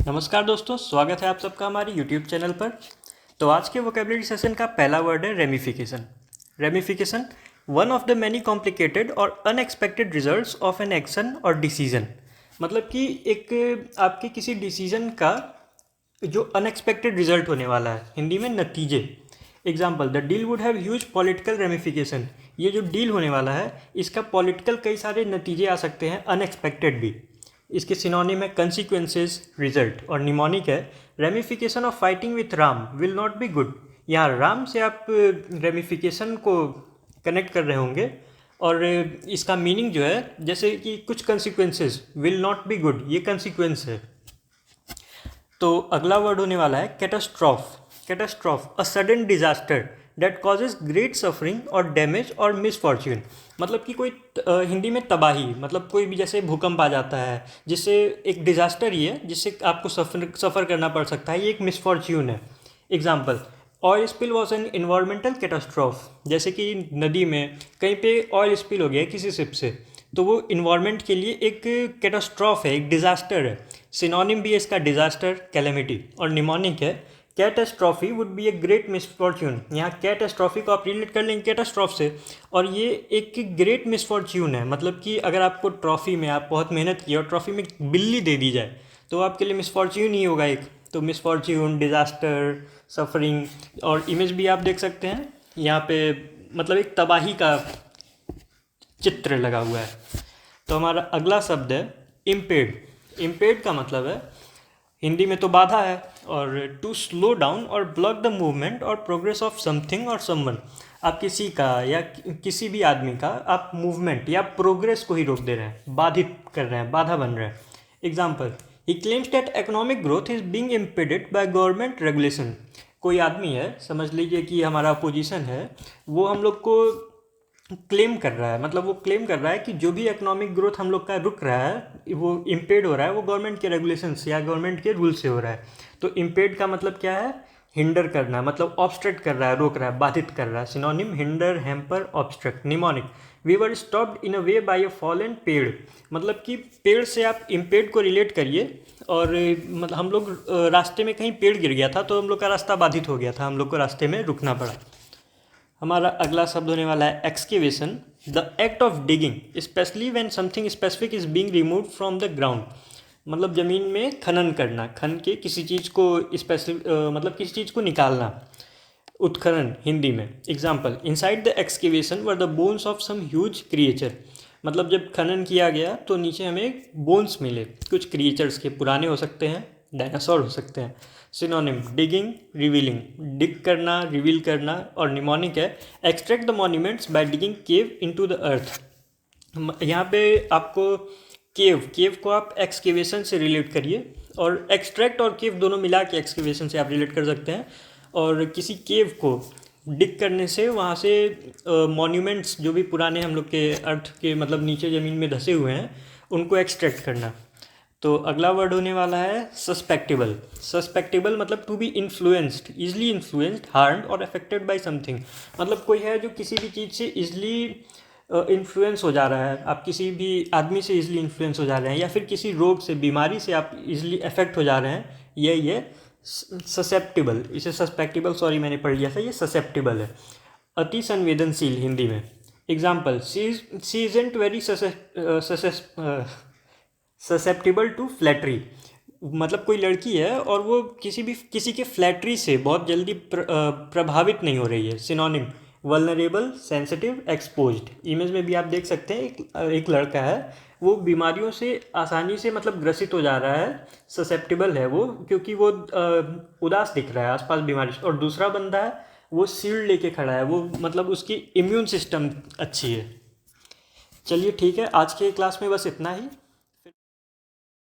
नमस्कार दोस्तों, स्वागत है आप सबका हमारे YouTube चैनल पर। तो आज के वोकेबलरी सेशन का पहला वर्ड है ramification. Ramification one of the many complicated और unexpected results of an action और डिसीजन। मतलब कि एक आपके किसी डिसीजन का जो अनएक्सपेक्टेड रिजल्ट होने वाला है, हिंदी में नतीजे। Example, the deal would have huge political ramification. ये जो डील होने वाला है इसका पॉलिटिकल कई सारे नतीजे आ सकते हैं, अनएक्सपेक्टेड भी। इसके सिनोनिम है कंसिक्वेंसेस, रिजल्ट, और निमोनिक है ramification of fighting with Ram will not be good. यहाँ राम से आप रेमिफिकेशन को कनेक्ट कर रहे होंगे और इसका मीनिंग जो है, जैसे कि कुछ consequences will not be good, ये कंसिक्वेंस है। तो अगला वर्ड होने वाला है catastrophe. Catastrophe a sudden disaster that causes great suffering और डैमेज और मिसफॉर्च्यून। मतलब कि कोई हिंदी में तबाही, मतलब कोई भी जैसे भूकंप आ जाता है, जिससे एक डिजास्टर ही है, जिससे आपको सफ़र करना पड़ सकता है, ये एक मिसफॉर्च्यून है। Example, oil spill was an environmental catastrophe. जैसे कि नदी में कहीं पे ऑयल स्पिल हो गया है किसी शिप से, तो वो इन्वायरमेंट के लिए एक कैटास्ट्रॉफ है, एक डिजास्टर है। सिनोनिम भी है इसका डिजास्टर, कैलेमिटी, और निमोनिक है catastrophe would be a great misfortune. यहाँ कैटास्ट्रॉफी को आप रिलेट कर लेंगे कैटास्ट्रॉफ से, और ये एक ग्रेट मिसफॉर्च्यून है। मतलब कि अगर आपको ट्रॉफी में आप बहुत मेहनत की और ट्रॉफी में बिल्ली दे दी जाए तो आपके लिए मिसफॉर्च्यून ही होगा एक। तो मिसफॉर्च्यून, डिजास्टर, सफरिंग, और इमेज भी आप देख सकते हैं यहाँ पे, मतलब एक तबाही का चित्र लगा हुआ है। तो हमारा अगला शब्द है इम्पेड। इम्पेड का मतलब है हिंदी में तो बाधा है, और टू स्लो डाउन और ब्लॉक द मूवमेंट और प्रोग्रेस ऑफ समथिंग और समवन। आप किसी का या किसी भी आदमी का आप मूवमेंट या प्रोग्रेस को ही रोक दे रहे हैं, बाधित कर रहे हैं, बाधा बन रहे हैं। Example, he claims that economic growth is being impeded by government regulation. कोई आदमी है, समझ लीजिए कि हमारा अपोजिशन है, वो हम लोग को क्लेम कर रहा है, मतलब वो क्लेम कर रहा है कि जो भी इकोनॉमिक ग्रोथ हम लोग का रुक रहा है, वो इम्पेड हो रहा है, वो गवर्नमेंट के रेगुलेशन से या गवर्नमेंट के रूल से हो रहा है। तो इम्पेड का मतलब क्या है? हिंडर करना, मतलब ऑब्स्ट्रक्ट कर रहा है, रोक रहा है, बाधित कर रहा है। Synonym hinder, hamper, obstruct. Mnemonic, we were stopped in a way by a fallen पेड़। मतलब कि पेड़ से आप इम्पेड को रिलेट करिए, और मतलब हम लोग रास्ते में कहीं पेड़ गिर गया था तो हम लोग का रास्ता बाधित हो गया था, हम लोग को रास्ते में रुकना पड़ा। हमारा अगला शब्द होने वाला है excavation, the act of digging specially when something specific is being removed from the ground. मतलब ज़मीन में खनन करना, खन के किसी चीज़ को मतलब किसी चीज़ को निकालना, उत्खनन हिंदी में। Example, inside the excavation were the bones of some huge creature. मतलब जब खनन किया गया तो नीचे हमें बोन्स मिले कुछ क्रिएचर्स के, पुराने हो सकते हैं, डायनासोर हो सकते हैं। सिनोनिम डिगिंग, रिवीलिंग, डिग करना, रिवील करना, और निमोनिक है extract the monuments by digging cave into the earth. यहाँ पे आपको केव को आप एक्सकेवेशन से रिलेट करिए, और एक्सट्रैक्ट और केव दोनों मिला के एक्सकेवेशन से आप रिलेट कर सकते हैं। और किसी केव को डिग करने से वहाँ से मॉन्यूमेंट्स जो भी पुराने हम लोग के अर्थ के, मतलब नीचे ज़मीन में धसे हुए हैं, उनको एक्सट्रैक्ट करना। तो अगला वर्ड होने वाला है सस्पेक्टेबल। सस्पेक्टेबल मतलब to be influenced, easily influenced, harmed और अफेक्टेड बाय समथिंग। मतलब कोई है जो किसी भी चीज़ से ईजिली इन्फ्लुएंस हो जा रहा है, आप किसी भी आदमी से ईजिली इन्फ्लुएंस हो जा रहे हैं, या फिर किसी रोग से, बीमारी से आप ईजिली अफेक्ट हो जा रहे हैं, यही है ससेप्टिबल। इसे सस्पेक्टेबल, सॉरी मैंने पढ़ लिया था, ये ससेप्टिबल है। अति संवेदनशील हिंदी में। Example, she isn't very susceptible to flattery. मतलब कोई लड़की है और वो किसी के फ्लैटरी से बहुत जल्दी प्रभावित नहीं हो रही है। Synonym vulnerable, sensitive, exposed. Image में भी आप देख सकते हैं एक लड़का है, वो बीमारियों से आसानी से मतलब ग्रसित हो जा रहा है, ससेप्टिबल है वो, क्योंकि वो उदास दिख रहा है आसपास बीमारी से। और दूसरा बंदा है, वो शील्ड लेके खड़ा है, वो मतलब उसकी इम्यून सिस्टम अच्छी है। चलिए ठीक है, आज के क्लास में बस इतना ही।